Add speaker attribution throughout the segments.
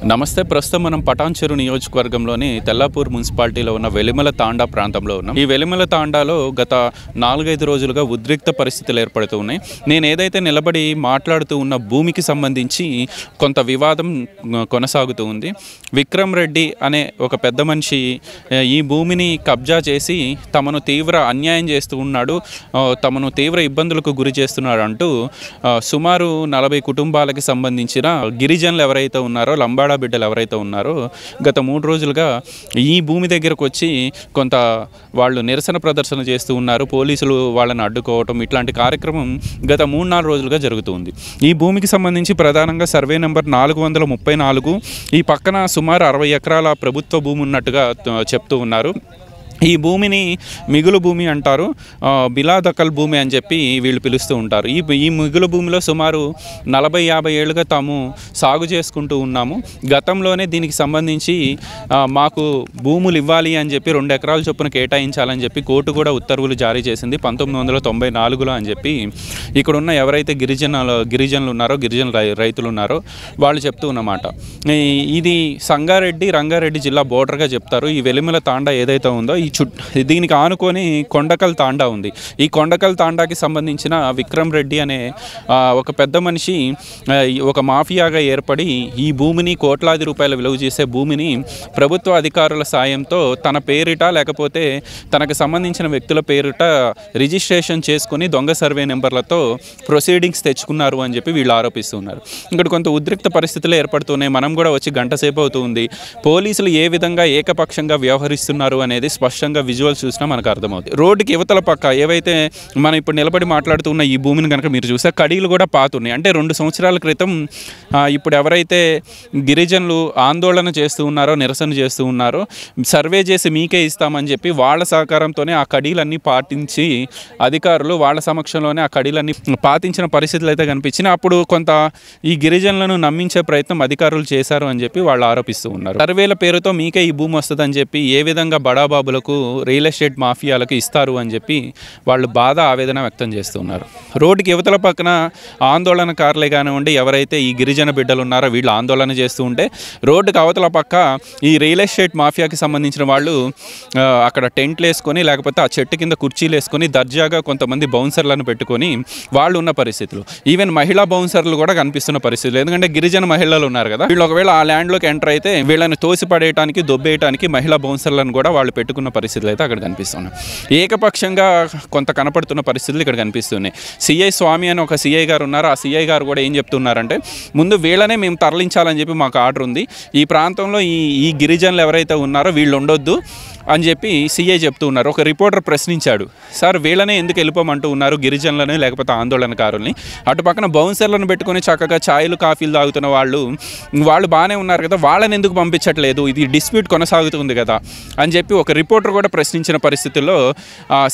Speaker 1: నమస్తే. ప్రస్తుతం మనం పటాన్చెరు నియోజకవర్గంలోని తెల్లాపూర్ మున్సిపాలిటీలో ఉన్న వెలిమల తాండా ప్రాంతంలో ఉన్నాం. ఈ వెలిమల తాండాలో గత 4-5 రోజులుగా ఉద్రిక్త పరిస్థితులు ఏర్పడుతూ ఉన్నాయి. నేను ఏదైతే నిలబడి మాట్లాడుతూ ఉన్న భూమికి సంబంధించి కొంత వివాదం కొనసాగుతూ ఉంది. విక్రమ్ రెడ్డి అనే ఒక పెద్ద మనిషి ఈ భూమిని కబ్జా చేసి తమను తీవ్ర అన్యాయం చేస్తూ ఉన్నాడు, తమను తీవ్ర ఇబ్బందులకు గురి చేస్తున్నాడు అంటూ సుమారు 40 కుటుంబాలకి సంబంధించిన గిరిజనులు ఎవరైతే ఉన్నారో, లంబాడా బిడ్డలు ఎవరైతే ఉన్నారో గత 3 రోజులుగా ఈ భూమి దగ్గరకు వచ్చి కొంత వాళ్ళు నిరసన ప్రదర్శన చేస్తూ ఉన్నారు. పోలీసులు వాళ్ళని అడ్డుకోవటం ఇట్లాంటి కార్యక్రమం గత 3-4 రోజులుగా జరుగుతుంది. ఈ భూమికి సంబంధించి ప్రధానంగా సర్వే నెంబర్ 434, ఈ పక్కన సుమారు 60 ఎకరాల ప్రభుత్వ భూమి ఉన్నట్టుగా చెప్తూ ఉన్నారు. ఈ భూమిని మిగులు భూమి అంటారు, బిలాదకల్ భూమి అని చెప్పి వీళ్ళు పిలుస్తూ ఉంటారు. ఈ మిగులు భూమిలో సుమారు 40-50 ఏళ్ళుగా తాము సాగు చేసుకుంటూ ఉన్నాము. గతంలోనే దీనికి సంబంధించి మాకు భూములు ఇవ్వాలి అని చెప్పి 2 ఎకరాల చొప్పున కేటాయించాలని చెప్పి కోర్టు కూడా ఉత్తర్వులు జారీ చేసింది 1994లో అని చెప్పి ఇక్కడున్న ఎవరైతే గిరిజనులు ఉన్నారో, రైతులు ఉన్నారో వాళ్ళు చెప్తూ ఉన్నమాట. ఇది రంగారెడ్డి జిల్లా బోర్డర్గా చెప్తారు. ఈ వెలిమల తాండా ఏదైతే ఉందో దీనికి ఆనుకొని కొండకల్ తాండా ఉంది. ఈ కొండకల్ తాండాకి సంబంధించిన విక్రమ్ రెడ్డి అనే ఒక పెద్ద మనిషి ఒక మాఫియాగా ఏర్పడి ఈ భూమిని కోట్లాది రూపాయల విలువ చేసే భూమిని ప్రభుత్వ అధికారుల సాయంతో తన పేరిట లేకపోతే తనకు సంబంధించిన వ్యక్తుల పేరిట రిజిస్ట్రేషన్ చేసుకుని దొంగ సర్వే నెంబర్లతో ప్రొసీడింగ్స్ తెచ్చుకున్నారు అని చెప్పి వీళ్ళు ఆరోపిస్తున్నారు. ఇక్కడ కొంత ఉద్రిక్త పరిస్థితులు ఏర్పడుతున్నాయి. మనం కూడా వచ్చి గంట సేపు అవుతుంది. పోలీసులు ఏ విధంగా ఏకపక్షంగా వ్యవహరిస్తున్నారు అనేది స్పష్టంగా విజువల్స్ చూసినా మనకు అర్థమవుతుంది. రోడ్డుకి యువతల పక్క ఏవైతే మనం ఇప్పుడు నిలబడి మాట్లాడుతున్న ఈ భూమిని కనుక మీరు చూస్తే కడీలు కూడా పాతున్నాయి. అంటే 2 సంవత్సరాల క్రితం ఇప్పుడు ఎవరైతే గిరిజనులు ఆందోళన చేస్తూ ఉన్నారో, నిరసన చేస్తూ ఉన్నారో, సర్వే చేసి మీకే ఇస్తామని చెప్పి వాళ్ళ సహకారంతోనే ఆ కడీలన్నీ పాటించి అధికారులు వాళ్ళ సమక్షంలోనే ఆ కడీలన్నీ పాటించిన పరిస్థితులు అయితే కనిపించినాయి. అప్పుడు కొంత ఈ గిరిజనులను నమ్మించే ప్రయత్నం అధికారులు చేశారు అని చెప్పి వాళ్ళు ఆరోపిస్తూ ఉన్నారు. సర్వేల పేరుతో మీకే ఈ భూమి వస్తుందని చెప్పి ఏ విధంగా బడాబాబులకు, రియల్ ఎస్టేట్ మాఫియాలకు ఇస్తారు అని చెప్పి వాళ్ళు బాధ ఆవేదన వ్యక్తం చేస్తున్నారు. రోడ్డుకి యువతల పక్కన ఆందోళనకారులే కానివ్వండి, ఎవరైతే ఈ గిరిజన బిడ్డలు ఉన్నారో వీళ్ళు ఆందోళన చేస్తూ ఉంటే, రోడ్డుకి అవతల పక్క ఈ రియల్ ఎస్టేట్ మాఫియాకి సంబంధించిన వాళ్ళు అక్కడ టెంట్లు వేసుకొని లేకపోతే ఆ చెట్టు కింద కుర్చీలు వేసుకొని దర్జాగా కొంతమంది బౌన్సర్లను పెట్టుకొని వాళ్ళు ఉన్న పరిస్థితులు. ఈవెన్ మహిళా బౌన్సర్లు కూడా కనిపిస్తున్న పరిస్థితులు. ఎందుకంటే గిరిజన మహిళలు ఉన్నారు కదా, వీళ్ళు ఒకవేళ ఆ ల్యాండ్లోకి ఎంటర్ అయితే వీళ్ళని తోసిపడేయడానికి, దొబ్బేయడానికి మహిళా బౌన్సర్లను కూడా వాళ్ళు పెట్టుకున్న పరిస్థితులు అయితే అక్కడ కనిపిస్తున్నాయి. ఏకపక్షంగా కొంత కనపడుతున్న పరిస్థితులు ఇక్కడ కనిపిస్తున్నాయి. సిఐ స్వామి అని ఒక సిఐ గారు ఉన్నారు. ఆ సిఐ గారు కూడా ఏం చెప్తున్నారంటే, ముందు వీళ్ళనే మేము తరలించాలని చెప్పి మాకు ఆర్డర్ ఉంది. ఈ ప్రాంతంలో ఈ గిరిజనులు ఎవరైతే ఉన్నారో వీళ్ళు ఉండొద్దు అని చెప్పి సిఐ చెప్తూ ఉన్నారు. ఒక రిపోర్టర్ ప్రశ్నించాడు, సార్ వీళ్ళనే ఎందుకు వెళ్ళిపోమంటూ ఉన్నారు, గిరిజనులని లేకపోతే ఆందోళనకారుల్ని? అటు పక్కన బౌన్సర్లను పెట్టుకొని చక్కగా ఛాయలు కాఫీలు తాగుతున్న వాళ్ళు బాగానే ఉన్నారు కదా, వాళ్ళని ఎందుకు పంపించట్లేదు, ఇది డిస్ప్యూట్ కొనసాగుతుంది కదా అని చెప్పి ఒక రిపోర్టర్ కూడా ప్రశ్నించిన పరిస్థితుల్లో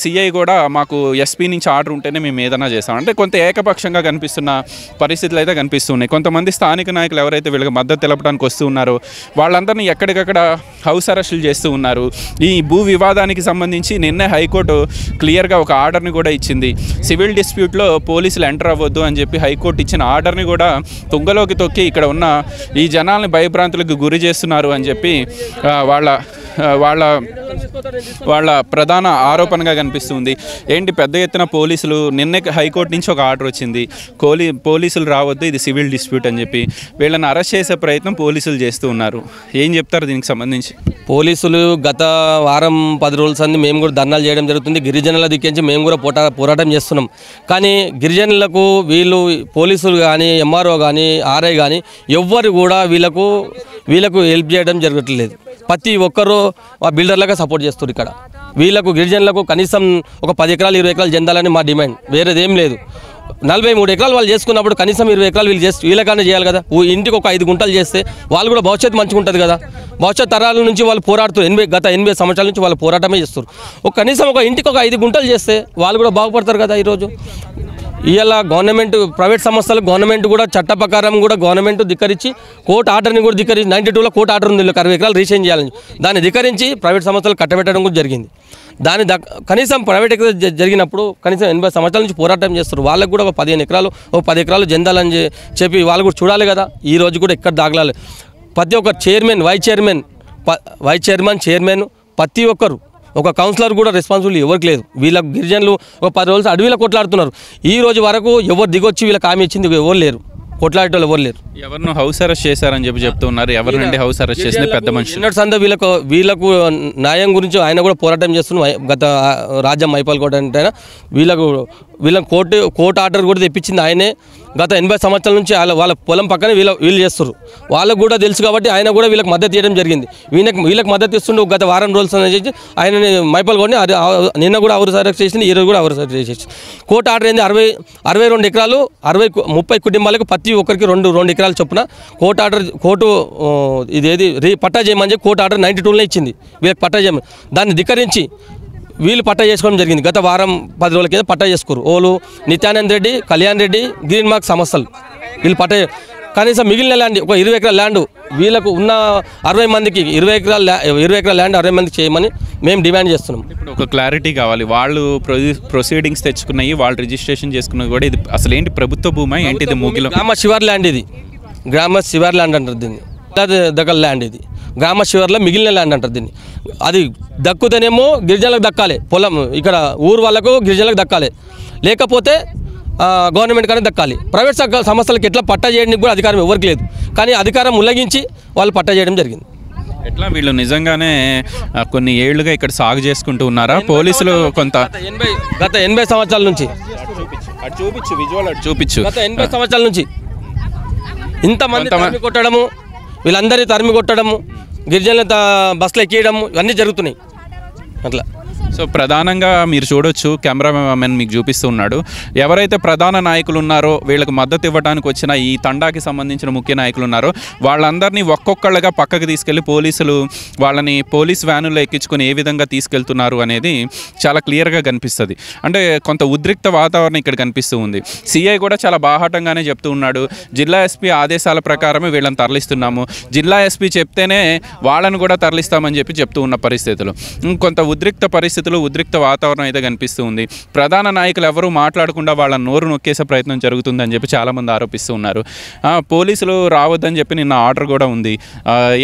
Speaker 1: సిఐ కూడా మాకు ఎస్పీ నుంచి ఆర్డర్ ఉంటేనే మేము ఏదైనా చేస్తాం అంటే కొంత ఏకపక్షంగా కనిపిస్తున్న పరిస్థితులు అయితే కనిపిస్తున్నాయి. కొంతమంది స్థానిక నాయకులు ఎవరైతే వీళ్ళకి మద్దతు తెలపడానికి వస్తూ ఉన్నారో వాళ్ళందరినీ ఎక్కడికక్కడ హౌస్ అరెస్టులు చేస్తూ ఉన్నారు. ఈ భూ వివాదానికి సంబంధించి నిన్నే హైకోర్టు క్లియర్గా ఒక ఆర్డర్ని కూడా ఇచ్చింది. సివిల్ డిస్ప్యూట్లో పోలీసులు ఎంటర్ అవ్వద్దు అని చెప్పి హైకోర్టు ఇచ్చిన ఆర్డర్ని కూడా తుంగలోకి తొక్కి ఇక్కడ ఉన్న ఈ జనాల్ని భయభ్రాంతులకు గురి చేస్తున్నారు అని చెప్పి వాళ్ళ ప్రధాన ఆరోపణగా కనిపిస్తుంది. ఏంటి పెద్ద ఎత్తున పోలీసులు నిన్నే హైకోర్టు నుంచి ఒక ఆర్డర్ వచ్చింది, పోలీసులు రావద్దు, ఇది సివిల్ డిస్ప్యూట్ అని చెప్పి వీళ్ళని అరెస్ట్ చేసే ప్రయత్నం పోలీసులు చేస్తూ ఉన్నారు. ఏం చెప్తారు దీనికి సంబంధించి?
Speaker 2: పోలీసులు గత వారం 10 రోజుల సంది మేము కూడా ధర్నాలు చేయడం జరుగుతుంది. గిరిజనుల దిక్కించి మేము కూడా పోరాటం చేస్తున్నాం. కానీ గిరిజనులకు వీళ్ళు పోలీసులు కానీ, ఎంఆర్ఓ కానీ, ఆర్ఐ కానీ ఎవ్వరు కూడా వీళ్ళకు హెల్ప్ చేయడం జరగట్లేదు. ప్రతి ఒక్కరూ ఆ బిల్డర్లుగా సపోర్ట్ చేస్తారు. ఇక్కడ వీళ్ళకు గిరిజనులకు కనీసం ఒక 10 ఎకరాలు 20 ఎకరాలు చెందాలని మా డిమాండ్, వేరేదేం లేదు. 43 ఎకరాలు వాళ్ళు చేసుకున్నప్పుడు కనీసం 20 ఎకరాలు వీళ్ళకన్నా చేయాలి కదా. ఇంటికి ఒక 5 గుంటలు చేస్తే వాళ్ళు కూడా భవిష్యత్తు మంచిగా ఉంటుంది కదా. భవిష్యత్ తరాల నుంచి వాళ్ళు పోరాడుతారు. గత 80 సంవత్సరాల నుంచి వాళ్ళు పోరాటమే చేస్తారు. కనీసం ఇంటికి ఒక 5 గుంటలు చేస్తే వాళ్ళు కూడా బాగుపడతారు కదా. ఈరోజు ఇవాళ గవర్నమెంట్, ప్రైవేట్ సంస్థలు గవర్నమెంట్ కూడా చట్ట ప్రకారం కూడా గవర్నమెంట్ ధిక్కరించి కోర్టు ఆర్డర్ని కూడా ధిక్కరించి 92లో కోర్టు ఆర్డర్ ఉంది 60 ఎకరాలు రీసైన్ చేయాలని, దాన్ని ధిక్కరించి ప్రైవేట్ సంస్థలు కట్టబెట్టడం కూడా జరిగింది. దాని కనీసం ప్రైవేట్ జరిగినప్పుడు కనీసం 80 సంవత్సరాల నుంచి పోరాటం చేస్తారు. వాళ్ళకు కూడా ఒక 15 ఎకరాలు 10 ఎకరాలు చెందాలని చెప్పి వాళ్ళు కూడా చూడాలి కదా. ఈ రోజు కూడా ఎక్కడ దాగలాలి. ప్రతి ఒక్కరు చైర్మన్ వైస్ చైర్మన్ ప్రతి ఒక్కరు, ఒక కౌన్సిలర్ కూడా రెస్పాన్సిబిలిటీ ఎవరికి లేదు. వీళ్ళకు గిరిజనులు ఒక 10 రోజులు అడవిలో కొట్లాడుతున్నారు. ఈ రోజు వరకు ఎవరు దిగొచ్చి వీళ్ళకి హామీ ఇచ్చింది ఎవరు లేరు, కొట్లాడేటోళ్ళు ఎవరు లేరు.
Speaker 1: ఎవరిను హౌస్ అరెస్ట్ చేశారని చెప్తున్నారు. ఎవరినండి హౌస్ అరెస్ట్ చేసింది? పెద్ద మనిషి
Speaker 2: సంద వీళ్ళకు న్యాయం గురించి ఆయన కూడా పోరాటం చేస్తున్న గత రాజ్యం మైపాల్ కోట అంటే వీళ్ళకి కోర్టు ఆర్డర్ కూడా తెప్పించింది ఆయనే. గత 80 సంవత్సరాల నుంచి వాళ్ళ పొలం పక్కనే వీళ్ళు చేస్తారు. వాళ్ళకు కూడా తెలుసు కాబట్టి ఆయన కూడా వీళ్ళకి మద్దతు ఇవ్వడం జరిగింది. వీళ్ళకి మద్దతు ఇస్తుండే గత వారం రోజులు చేసి ఆయనని మైపాల్ కోటని నిన్న కూడా అవరు అరెస్ట్ చేసింది, ఈరోజు కూడా అవరు అరెస్ట్ చేసి. కోర్టు ఆర్డర్ ఏంది 62 ఎకరాలు 30 కుటుంబాలకు ప్రతి ఒక్కరికి 2 ఎకరాలు చొప్పున కోర్టు ఇదేది పట్టా చేయమని చెప్పి కోర్టు ఆర్డర్ 92లో ఇచ్చింది. వీళ్ళకి పట్టా చేయమని దాన్ని ధిక్కరించి వీళ్ళు పట్టా చేసుకోవడం జరిగింది. గత వారం 10 రోజుల కింద పట్టా చేసుకోరు. ఓలు నిత్యానంద్ రెడ్డి, కళ్యాణ్ రెడ్డి, గ్రీన్ మార్క్ సంస్థలు వీళ్ళు పట్టా. కనీసం మిగిలిన ల్యాండ్ ఒక 20 ఎకరాల ల్యాండ్ వీళ్ళకు ఉన్న 60 మందికి 20 ఎకరాల ల్యాండ్ 60 మందికి చేయమని మేము డిమాండ్ చేస్తున్నాం.
Speaker 1: ఇప్పుడు ఒక క్లారిటీ కావాలి. వాళ్ళు ప్రొసీడింగ్స్ తెచ్చుకున్నాయి, వాళ్ళు రిజిస్ట్రేషన్ చేసుకున్నది కూడా ఇది అసలు ఏంటి ప్రభుత్వ భూమా ఏంటి? ఇది మూగిలో
Speaker 2: గ్రామ శివార్ ల్యాండ్, ఇది గ్రామ శివార్ ల్యాండ్ అంటారు దీన్ని. దగ్గర ల్యాండ్ ఇది గ్రామ శివార్లో మిగిలిన ల్యాండ్ అంటారు దీన్ని. అది దక్కుతేనేమో గిరిజనులకు దక్కాలి, పొలం ఇక్కడ ఊరు వాళ్ళకు గిరిజనులకు దక్కాలి, లేకపోతే గవర్నమెంట్ కానీ దక్కాలి. ప్రైవేట్ సంస్థలకు ఎట్లా పట్టా చేయడానికి కూడా అధికారం ఎవరికి లేదు. కానీ అధికారం ఉల్లంఘించి వాళ్ళు పట్టా చేయడం జరిగింది.
Speaker 1: ఎట్లా వీళ్ళు నిజంగానే కొన్ని ఏళ్లుగా ఇక్కడ సాగు చేసుకుంటూ ఉన్నారా? పోలీసులు కొంత
Speaker 2: గత 80 సంవత్సరాల నుంచి
Speaker 1: చూపించు
Speaker 2: గత 80 సంవత్సరాల నుంచి ఇంతమంది తరిమి కొట్టడము, వీళ్ళందరినీ తరిమి కొట్టడము, గిరిజనుల బస్సులు ఎక్కియడము ఇవన్నీ జరుగుతున్నాయి అట్లా.
Speaker 1: సో ప్రధానంగా మీరు చూడొచ్చు, కెమెరామెన్ మీకు చూపిస్తూ ఉన్నాడు. ఎవరైతే ప్రధాన నాయకులు ఉన్నారో వీళ్ళకి మద్దతు ఇవ్వడానికి వచ్చిన ఈ తండాకి సంబంధించిన ముఖ్య నాయకులు ఉన్నారో వాళ్ళందరినీ ఒక్కొక్కళ్ళగా పక్కకి తీసుకెళ్లి పోలీసులు వాళ్ళని పోలీస్ వ్యానుల్లో ఎక్కించుకొని ఏ విధంగా తీసుకెళ్తున్నారు అనేది చాలా క్లియర్గా కనిపిస్తుంది. అంటే కొంత ఉద్రిక్త వాతావరణం ఇక్కడ కనిపిస్తూ ఉంది. సిఐ కూడా చాలా బాహాటంగానే చెప్తూ ఉన్నాడు, జిల్లా ఎస్పీ ఆదేశాల ప్రకారమే వీళ్ళని తరలిస్తున్నాము, జిల్లా ఎస్పీ చెప్తేనే వాళ్ళని కూడా తరలిస్తామని చెప్తూ ఉన్న పరిస్థితులు, కొంత ఉద్రిక్త వాతావరణం అయితే కనిపిస్తూ ఉంది. ప్రధాన నాయకులు ఎవరూ మాట్లాడకుండా వాళ్ళ నోరు నొక్కేసే ప్రయత్నం జరుగుతుందని చెప్పి చాలామంది ఆరోపిస్తూ ఉన్నారు. పోలీసులు రావద్దని చెప్పి నిన్న ఆర్డర్ కూడా ఉంది.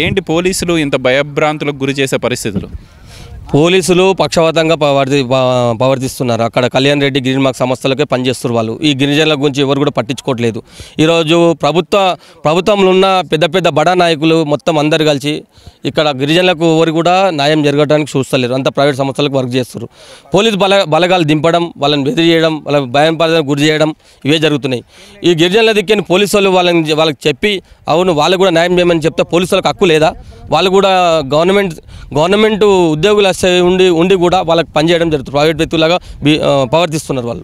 Speaker 1: ఏంటి పోలీసులు ఇంత భయభ్రాంతులకు గురి చేసే పరిస్థితులు?
Speaker 2: పోలీసులు పక్షపాతంగా ప్రవర్తిస్తున్నారు. అక్కడ కళ్యాణ్ రెడ్డి, గ్రీన్ మార్క్ సంస్థలకే పనిచేస్తున్నారు వాళ్ళు. ఈ గిరిజనుల గురించి ఎవరు కూడా పట్టించుకోవట్లేదు. ఈరోజు ప్రభుత్వంలో ఉన్న పెద్ద బడా నాయకులు మొత్తం అందరు కలిసి ఇక్కడ గిరిజనులకు ఎవరు కూడా న్యాయం జరగడానికి చూస్తలేరు. అంతా ప్రైవేట్ సంస్థలకు వర్క్ చేస్తారు. పోలీసు బలగాలు దింపడం, వాళ్ళని బెదిరి చేయడం, వాళ్ళకి భయం గురి చేయడం ఇవే జరుగుతున్నాయి. ఈ గిరిజనుల దిక్కని పోలీసు వాళ్ళు వాళ్ళకి చెప్పి అవును వాళ్ళు కూడా న్యాయం చేయమని చెప్తే పోలీసులకు హక్కు లేదా? వాళ్ళు కూడా గవర్నమెంట్ ఉద్యోగులు ఉండి కూడా వాళ్ళకి పనిచేయడం జరుగుతుంది. ప్రైవేట్ వ్యక్తులాగా ప్రవర్తిస్తున్నారు వాళ్ళు.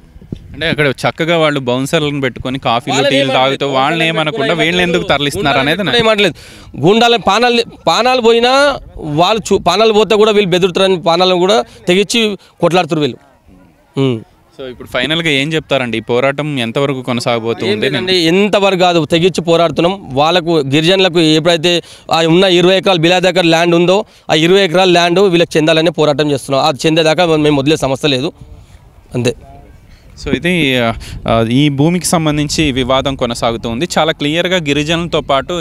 Speaker 1: అంటే అక్కడ చక్కగా వాళ్ళు బౌన్సర్లను పెట్టుకొని కాఫీలు టీలు తాగుతూ వాళ్ళని ఏమనకుండా వీళ్ళని ఎందుకు తరలిస్తున్నారు అనేది
Speaker 2: ఏమనలేదు. గుండాల పానాలు పోయినా వాళ్ళు పానాలు పోతే కూడా వీళ్ళు బెదురుతారని పానాలను కూడా తెగించి కొట్లాడుతారు వీళ్ళు.
Speaker 1: సో ఇప్పుడు ఫైనల్గా ఏం చెప్తారండి? ఈ పోరాటం ఎంతవరకు కొనసాగబోతుంది?
Speaker 2: ఎంతవరకు కాదు, తెగించి పోరాడుతున్నాం. వాళ్ళకు గిరిజనులకు ఎప్పుడైతే ఉన్న 20 ఎకరాలు బిలాదకర్ ల్యాండ్ ఉందో ఆ 20 ఎకరాల ల్యాండ్ వీళ్ళకి చెందాలనే పోరాటం చేస్తున్నాం. అది చెందేదాకా మేము వదిలే సమస్య లేదు, అంతే.
Speaker 1: సో ఇది ఈ భూమికి సంబంధించి వివాదం కొనసాగుతుంది. చాలా క్లియర్గా గిరిజనులతో పాటు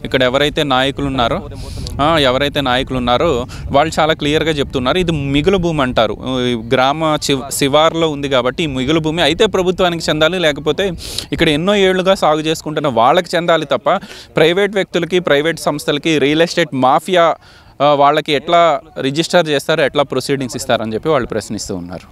Speaker 1: ఇక్కడ ఎవరైతే నాయకులు ఉన్నారో వాళ్ళు చాలా క్లియర్గా చెప్తున్నారు. ఇది మిగులు భూమి అంటారు. గ్రామ శివార్లో ఉంది కాబట్టి ఈ మిగులు భూమి అయితే ప్రభుత్వానికి చెందాలి, లేకపోతే ఇక్కడ ఎన్నో ఏళ్లుగా సాగు చేసుకుంటున్న వాళ్ళకి చెందాలి తప్ప ప్రైవేట్ వ్యక్తులకి, ప్రైవేట్ సంస్థలకి, రియల్ ఎస్టేట్ మాఫియా వాళ్ళకి ఎట్లా రిజిస్టర్ చేస్తారో, ఎట్లా ప్రొసీడింగ్స్ ఇస్తారని చెప్పి వాళ్ళు ప్రశ్నిస్తూ ఉన్నారు.